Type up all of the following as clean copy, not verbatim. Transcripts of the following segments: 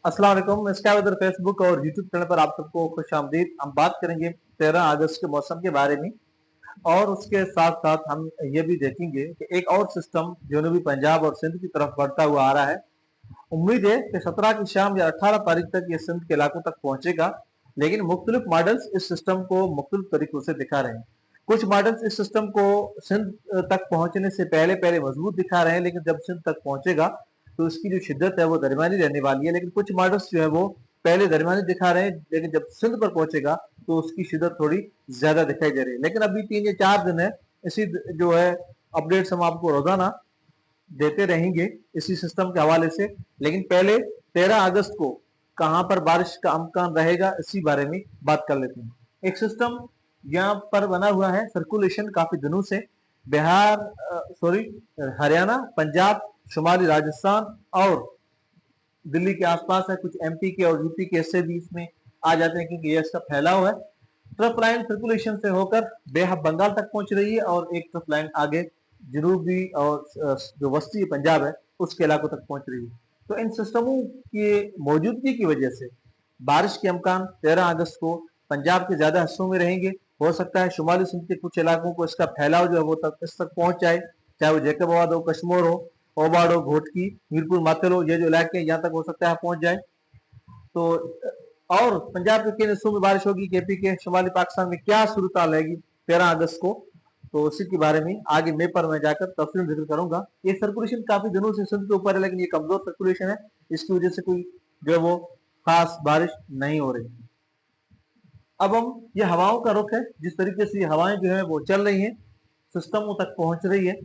अस्सलाम वालेकुम। Sky weather Facebook और यूट्यूब चैनल पर आप सबको खुश आमदीद। हम बात करेंगे 13 अगस्त के मौसम के बारे में और उसके साथ साथ हम ये भी देखेंगे कि एक और सिस्टम जनूबी पंजाब और सिंध की तरफ बढ़ता हुआ आ रहा है। उम्मीद है कि 17 की शाम या 18 तारीख तक ये सिंध के इलाकों तक पहुंचेगा, लेकिन मुख्तलिफ मॉडल्स इस सिस्टम को मुख्तलिफ तरीकों से दिखा रहे हैं। कुछ मॉडल्स इस सिस्टम को सिंध तक पहुंचने से पहले पहले मजबूत दिखा रहे हैं, लेकिन जब सिंध तक पहुंचेगा तो इसकी जो शिद्दत है वो दरमियानी रहने वाली है। लेकिन कुछ मॉडल्स जो है वो पहले दरमियानी दिखा रहे हैं, लेकिन जब सिंध पर पहुंचेगा तो उसकी शिद्दत थोड़ी ज्यादा दिखाई दे रही है। लेकिन अभी 3 या 4 दिन है, इसी जो है अपडेट्स हम आपको रोजाना देते रहेंगे इसी सिस्टम के हवाले से। लेकिन पहले 13 अगस्त को कहां पर बारिश का अमकान रहेगा इसी बारे में बात कर लेते हैं। एक सिस्टम यहाँ पर बना हुआ है, सर्कुलेशन काफी दिनों से बिहार सॉरी हरियाणा, पंजाब, शुमाली राजस्थान और दिल्ली के आसपास है। कुछ एमपी के और यूपी के हिस्से भी इसमें आ जाते हैं, क्योंकि ये इसका फैलाव है। ट्रफ लाइन सर्कुलेशन से होकर बे ऑफ बंगाल तक पहुंच रही है और एक ट्रफ लाइन आगे जनूबी और जो वस्ती पंजाब है उसके इलाकों तक पहुंच रही है। तो इन सिस्टमों की मौजूदगी की वजह से बारिश के अमकान 13 अगस्त को पंजाब के ज्यादा हिस्सों में रहेंगे। हो सकता है शुमाली सिंध के कुछ इलाकों को इसका फैलाव जो है वो तक इस तक पहुंच जाए, चाहे वो जैकबाबाद हो, कश्मीर हो, ओबाड़ हो, घोटकी, मीरपुर, माथेल हो, ये जो इलाके यहाँ तक हो सकता है पहुंच जाए। तो और पंजाब के किन हिस्सों में बारिश होगी, केपी के, शुमाली पाकिस्तान में क्या सूरत रहेगी 13 अगस्त को, तो उसी के बारे में आगे मैं पर मैं जाकर तफसील जिक्र करूंगा। ये सर्कुलेशन काफी दिनों से सिंध के ऊपर है, लेकिन ये कमजोर सर्कुलेशन है, इसकी वजह से कोई जो है वो खास बारिश नहीं हो रही। अब हम ये हवाओं का रुख है, जिस तरीके से ये हवाएं जो है वो चल रही हैं, सिस्टमों तक पहुंच रही है।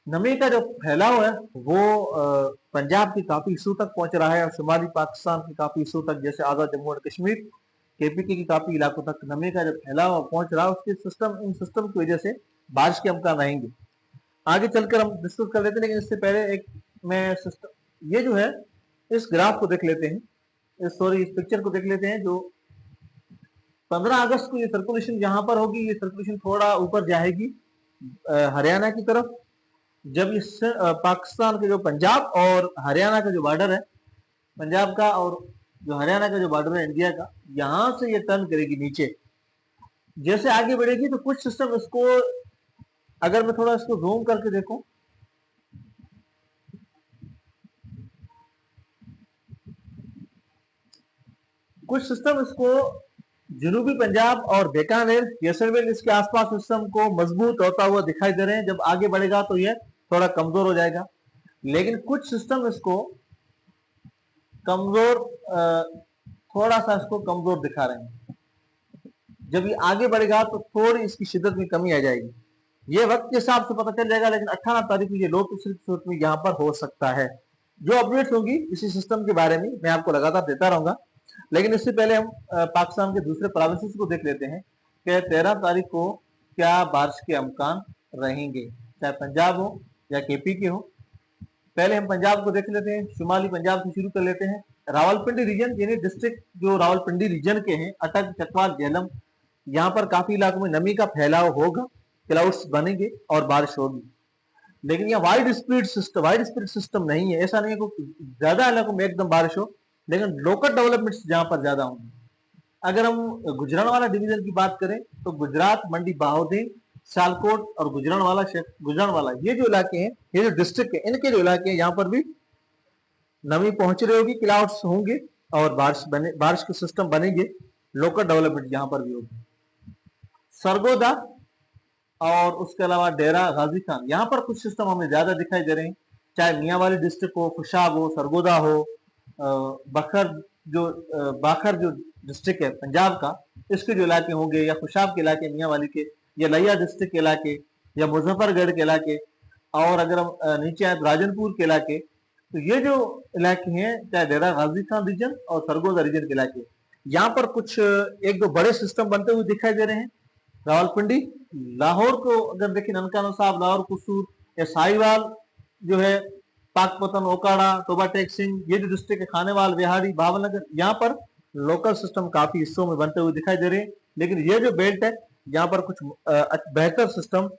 नमी का जो फैलाव है वो पंजाब की काफी हिस्सों तक पहुंच रहा है और शुमाली पाकिस्तान के काफी हिस्सों तक, जैसे आजाद जम्मू और कश्मीर, केपीके की काफी इलाकों तक नमी का जो फैलाव पहुंच रहा है, उसके सिस्टम इन सिस्टम की वजह से बारिश के अमकान रहेंगे। आगे चलकर हम डिस्कस कर लेते हैं, लेकिन इससे पहले एक मैं सिस्टम ये जो है इस ग्राफ को देख लेते हैं, इस पिक्चर को देख लेते हैं। जो 15 अगस्त को ये सर्कुलेशन यहाँ पर होगी, ये सर्कुलेशन थोड़ा ऊपर जाएगी हरियाणा की तरफ। जब इस पाकिस्तान के जो पंजाब और हरियाणा का जो बॉर्डर है, पंजाब का और जो हरियाणा का जो बॉर्डर है इंडिया का, यहां से ये टर्न करेगी नीचे। जैसे आगे बढ़ेगी तो कुछ सिस्टम इसको, अगर मैं थोड़ा इसको जूम करके देखूं, कुछ सिस्टम इसको जनूबी पंजाब और बीकानेर, जैसलमेर, इसके आसपास सिस्टम को मजबूत होता हुआ दिखाई दे रहे हैं। जब आगे बढ़ेगा तो ये थोड़ा कमजोर हो जाएगा। लेकिन कुछ सिस्टम इसको कमजोर थोड़ा सा इसको कमजोर दिखा रहे हैं। जब ये आगे बढ़ेगा तो थोड़ी इसकी शिद्दत में कमी आ जाएगी। ये वक्त के हिसाब से पता चल जाएगा, लेकिन 18 तारीख को ये लो प्रेशर की सूरत में यहाँ पर हो सकता है। जो अपडेट्स होंगी इसी सिस्टम के बारे में मैं आपको लगातार देता रहूंगा। लेकिन इससे पहले हम पाकिस्तान के दूसरे प्रोविंसेस को देख लेते हैं कि 13 तारीख को क्या बारिश के अमकान रहेंगे, चाहे पंजाब हो या केपी के हो। पहले हम पंजाब को देख लेते हैं, शुमाली पंजाब से शुरू कर लेते हैं। रावलपिंडी रीजन यानी डिस्ट्रिक्ट जो रावलपिंडी रीजन के हैं, अटक, चकवाल, झेलम, यहाँ पर काफी इलाकों में नमी का फैलाव होगा, क्लाउड्स बनेंगे और बारिश होगी। लेकिन यहाँ वाइड स्प्रेड सिस्टम नहीं है। ऐसा नहीं है कि ज्यादा इलाकों में एकदम बारिश हो, लेकिन लोकल डेवलपमेंट्स जहां पर ज्यादा होंगी। अगर हम गुजरांवाला डिवीजन की बात करें तो गुजरात, मंडी बहाउद्दीन, सियालकोट और गुजरांवाला ये जो इलाके हैं, ये जो डिस्ट्रिक्ट है, इनके जो इलाके हैं, यहाँ पर भी नमी पहुंच रही होगी, क्लाउड्स होंगे और बारिश के सिस्टम बनेंगे। लोकल डेवलपमेंट यहाँ पर भी होगी। सरगोदा और उसके अलावा डेरा गाजी खान, यहाँ पर कुछ सिस्टम हमें ज्यादा दिखाई दे रहे हैं। चाहे मियांवाली डिस्ट्रिक्ट हो, खुशाब हो, सरगोदा हो, बाखर जो डिस्ट्रिक्ट है पंजाब का, इसके जो इलाके होंगे, या खुशाब के इलाके मियांवाली के, या लिया डिस्ट्रिक्ट के इलाके, या मुजफ्फरगढ़ के इलाके, और अगर हम नीचे आए राजनपुर के इलाके, तो ये जो इलाके हैं, चाहे डेरा गाजी खान रीजन और सरगोदा रीजन के इलाके, यहाँ पर कुछ एक दो बड़े सिस्टम बनते हुए दिखाई दे रहे हैं। रावलपिंडी, लाहौर को अगर देखें, ननकाना साहब, लाहौर, कुसूर या साहिवाल जो है, पाकपतन, ओकाड़ा, टोबा टेक सिंह, ये जो डिस्ट्रिक्ट है, खानेवाल, बिहाड़ी, बावलनगर, यहाँ पर लोकल सिस्टम काफी हिस्सों में बनते हुए दिखाई दे रहे हैं। लेकिन ये जो बेल्ट है, यहाँ पर कुछ बेहतर सिस्टम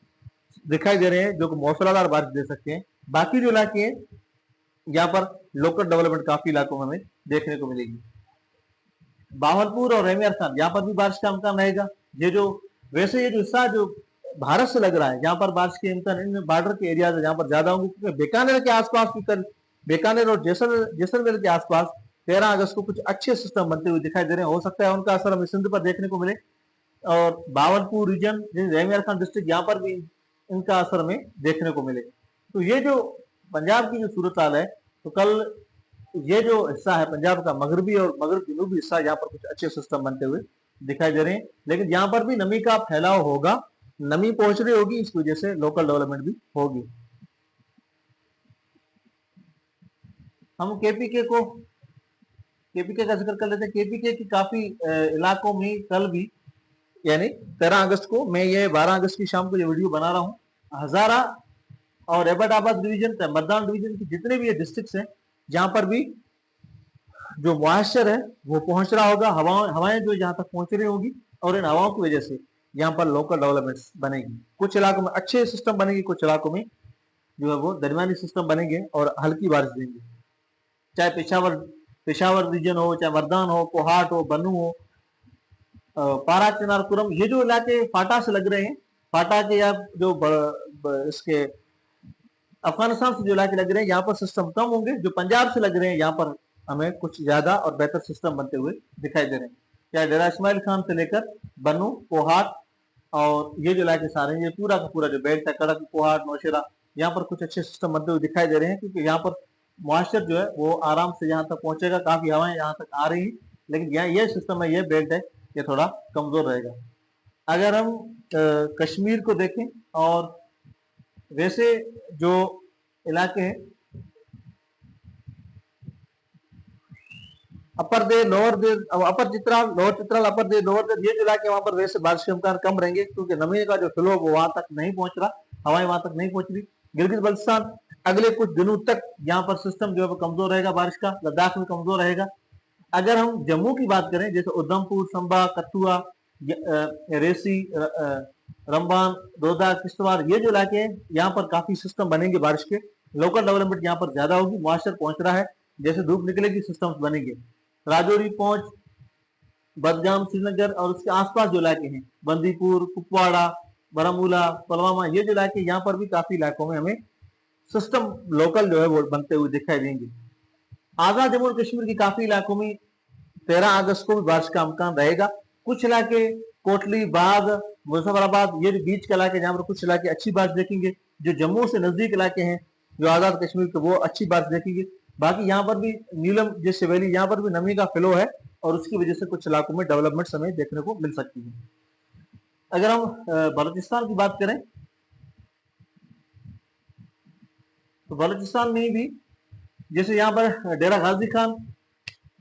दिखाई दे रहे हैं जो कि मौसलाधार बारिश दे सकते हैं। बाकी जो इलाके हैं यहाँ पर लोकल डेवलपमेंट काफी इलाकों में हमें देखने को मिलेगी। बावलपुर और रेमियार खान, यहाँ पर भी बारिश का इम्कान रहेगा। ये जो वैसे ये जो हिस्सा जो भारत से लग रहा है, यहाँ पर बारिश के इम्कान इन बॉर्डर के एरिया यहाँ पर ज्यादा होंगे, क्योंकि बीकानेर के आसपास भी कल बीकानेर और जैसलमेर के आसपास 13 अगस्त को कुछ अच्छे सिस्टम बनते हुए दिखाई दे रहे हैं। हो सकता है उनका असर हमें सिंध पर देखने को मिले, और बावलपुर रीजन रेमियार खान डिस्ट्रिक्ट यहाँ पर भी इनका असर हमें देखने को मिले। तो ये जो पंजाब की जो सूरत हाल है, तो कल ये जो हिस्सा है पंजाब का मगरबी और मगरब जनूबी हिस्सा, यहाँ पर कुछ अच्छे सिस्टम बनते हुए दिखाई दे रहे हैं। लेकिन यहाँ पर भी नमी का फैलाव होगा, नमी पहुंच रही होगी, इस वजह से लोकल डेवलपमेंट भी होगी। हम केपीके का जिक्र कर लेते हैं। केपीके की काफी इलाकों में कल भी यानी 13 अगस्त को, मैं ये 12 अगस्त की शाम को ये वीडियो बना रहा हूँ, हजारा और एबटाबाद डिवीजन, मतदान डिवीजन की जितने भी ये डिस्ट्रिक्ट हैं, जहां पर भी जो मॉइस्चर है वो पहुंच रहा होगा, हवाएं जो यहाँ तक पहुंच रही होगी, और इन हवाओं की वजह से यहाँ पर लोकल डेवलपमेंट बनेगी। कुछ इलाकों में अच्छे सिस्टम बनेगी, कुछ इलाकों में जो है वो दरमियानी सिस्टम बनेंगे और हल्की बारिश देंगे। चाहे पेशावर रीजन हो, चाहे मर्दान हो, कोहाट हो, बन्नू हो, पारा चिनारपुरम, ये जो इलाके फाटा से लग रहे हैं, फाटा के या जो इसके अफगानिस्तान से जो इलाके लग रहे हैं, यहाँ पर सिस्टम कम होंगे। जो पंजाब से लग रहे हैं, यहाँ पर हमें कुछ ज्यादा और बेहतर सिस्टम बनते हुए दिखाई दे रहे हैं। चाहे डेरा इस्माइल खान से लेकर बन्नू, कोहाट और ये जो इलाके सारे हैं, ये पूरा का पूरा जो बेल्ट है, कड़क, कोहाट, नौशेरा, यहाँ पर कुछ अच्छे सिस्टम बनते हुए दिखाई दे रहे हैं, क्योंकि यहाँ पर मॉइस्चर जो है वो आराम से यहाँ तक पहुंचेगा, काफी हवाएं यहाँ तक आ रही हैं। लेकिन यहाँ ये सिस्टम है, ये बेल्ट है, ये थोड़ा कमजोर रहेगा। अगर हम कश्मीर को देखें, और वैसे जो इलाके हैं अपर दे, लोअर दे, अपर चित्राल, लोअर चित्राल, अपर दे, लोअर दे, ये जो इलाके वहां पर वैसे बारिश के इम्कान कम रहेंगे, क्योंकि नमी का जो फ्लो वो वहां तक नहीं पहुंच रहा, हवाएं वहां तक नहीं पहुंच रही। गिलगित बल्तिस्तान अगले कुछ दिनों तक यहाँ पर सिस्टम जो है वो कमजोर रहेगा बारिश का, लद्दाख में कमजोर रहेगा। अगर हम जम्मू की बात करें, जैसे उधमपुर, संबा, कठुआ, रेसी, रंबान, डोडा, किश्तवाड़, ये जो इलाके हैं, यहाँ पर काफी सिस्टम बनेंगे बारिश के, लोकल डेवलपमेंट यहाँ पर ज्यादा होगी, मॉइस्चर पहुंच रहा है, जैसे धूप निकलेगी सिस्टम बनेंगे। राजौरी, पहुंच, बदगाम, श्रीनगर और उसके आसपास जो इलाके हैं, बंदीपुर, कुपवाड़ा, बारामूला, पुलवामा, ये जो इलाके, यहाँ पर भी काफी इलाकों में हमें सिस्टम लोकल जो है वो बनते हुए दिखाई देंगे। आजाद जम्मू और कश्मीर की काफी इलाकों में 13 अगस्त को भी बारिश का इम्कान रहेगा। कुछ इलाके कोटली, बाग, मुजफ्फराबाद, ये जो बीच के इलाके, जहां पर कुछ इलाके अच्छी बारिश देखेंगे। जो जम्मू से नजदीक इलाके हैं, जो आजाद कश्मीर के, वो अच्छी बारिश देखेंगे। बाकी यहाँ पर भी नीलम जैसे वैली, यहाँ पर भी नमी का फ्लो है, और उसकी वजह से कुछ इलाकों में डेवलपमेंट हमें देखने को मिल सकती है। अगर हम बलूचिस्तान की बात करें, तो बलूचिस्तान में भी जैसे यहाँ पर डेरा गाजी खान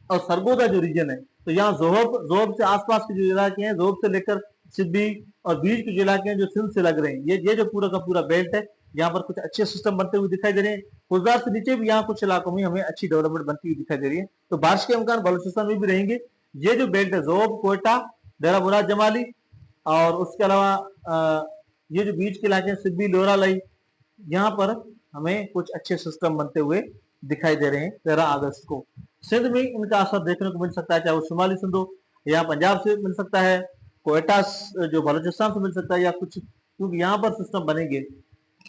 और सरगोदा जो रीजन है, तो यहाँ जोहब से आसपास के जो इलाके हैं, जोहब से लेकर सिब्बी और बीच के जो इलाके हैं जो सिंध से लग रहे हैं, ये जो पूरा का पूरा बेल्ट है, यहाँ पर कुछ अच्छे सिस्टम बनते हुए दिखाई दे रहे हैं। गुजरात से नीचे भी यहाँ कुछ इलाकों में हमें अच्छी डेवलपमेंट बनती हुई दिखाई दे रही है। तो बारिश के इम्कान बलूचिस्तान में भी रहेंगे। ये जो बेल्ट है, जोहब, कोयटा, डेरा मुराद जमाली, और उसके अलावा ये जो बीच के इलाके हैं, सिब्बी, लोरा लाई, यहाँ पर हमें कुछ अच्छे सिस्टम बनते हुए दिखाई दे रहे हैं 13 अगस्त को। सिंध में इनका असर देखने को मिल सकता है, चाहे वो शुमाली सिंध हो, या पंजाब से मिल सकता है, कोयटा जो बलूचिस्तान से मिल सकता है, या कुछ, क्योंकि यहाँ पर सिस्टम बनेंगे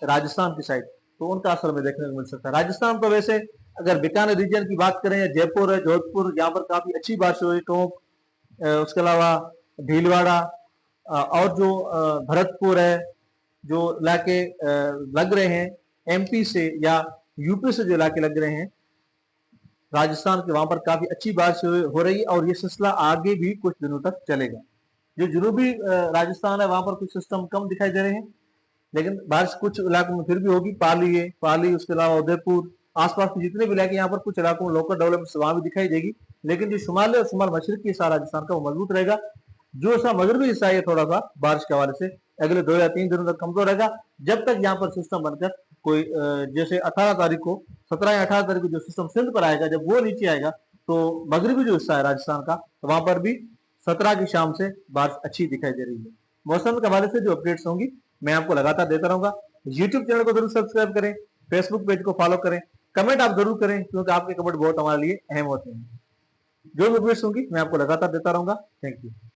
राजस्थान की साइड, तो उनका असर हमें देखने को मिल सकता है। राजस्थान तो वैसे अगर बीकानेर रीजन की बात करें, या जयपुर है, जोधपुर, यहाँ पर काफी अच्छी बारिश हो रही, टोंक, उसके अलावा भीलवाड़ा, और जो भरतपुर है, जो इलाके लग रहे हैं एमपी से या यूपी से, जो इलाके लग रहे हैं राजस्थान के, वहां पर काफी अच्छी बारिश हो रही है, और ये सिलसिला आगे भी कुछ दिनों तक चलेगा। जो जनूबी राजस्थान है, वहां पर कुछ सिस्टम कम दिखाई दे रहे हैं, लेकिन बारिश कुछ इलाकों में फिर भी होगी। पाली है, पाली, उसके अलावा उदयपुर, आसपास के जितने भी इलाके, यहाँ पर कुछ इलाकों में लोकल डेवलपमेंट वहां भी दिखाई देगी। लेकिन जो शुमाल और शुमाल मशरकी हिस्सा राजस्थान का, वो मजबूत रहेगा। जो सा मगरबी हिस्सा है, थोड़ा सा बारिश के हवाले से अगले 2 या 3 दिनों तक कमजोर रहेगा, जब तक यहाँ पर सिस्टम बनकर कोई जैसे 18 तारीख को, 17 या 18 तारीख को जो सिस्टम सिंध पर आएगा, जब वो नीचे आएगा, तो मगरबी जो हिस्सा है राजस्थान का, तो वहां पर भी 17 की शाम से बारिश अच्छी दिखाई दे रही है। मौसम के हवाले से जो अपडेट्स होंगी, मैं आपको लगातार देता रहूंगा। यूट्यूब चैनल को जरूर सब्सक्राइब करें, फेसबुक पेज को फॉलो करें, कमेंट आप जरूर करें, क्योंकि आपके कमेंट बहुत हमारे लिए अहम होते हैं। जो भी अपडेट्स होंगी मैं आपको लगातार देता रहूंगा। Thank you.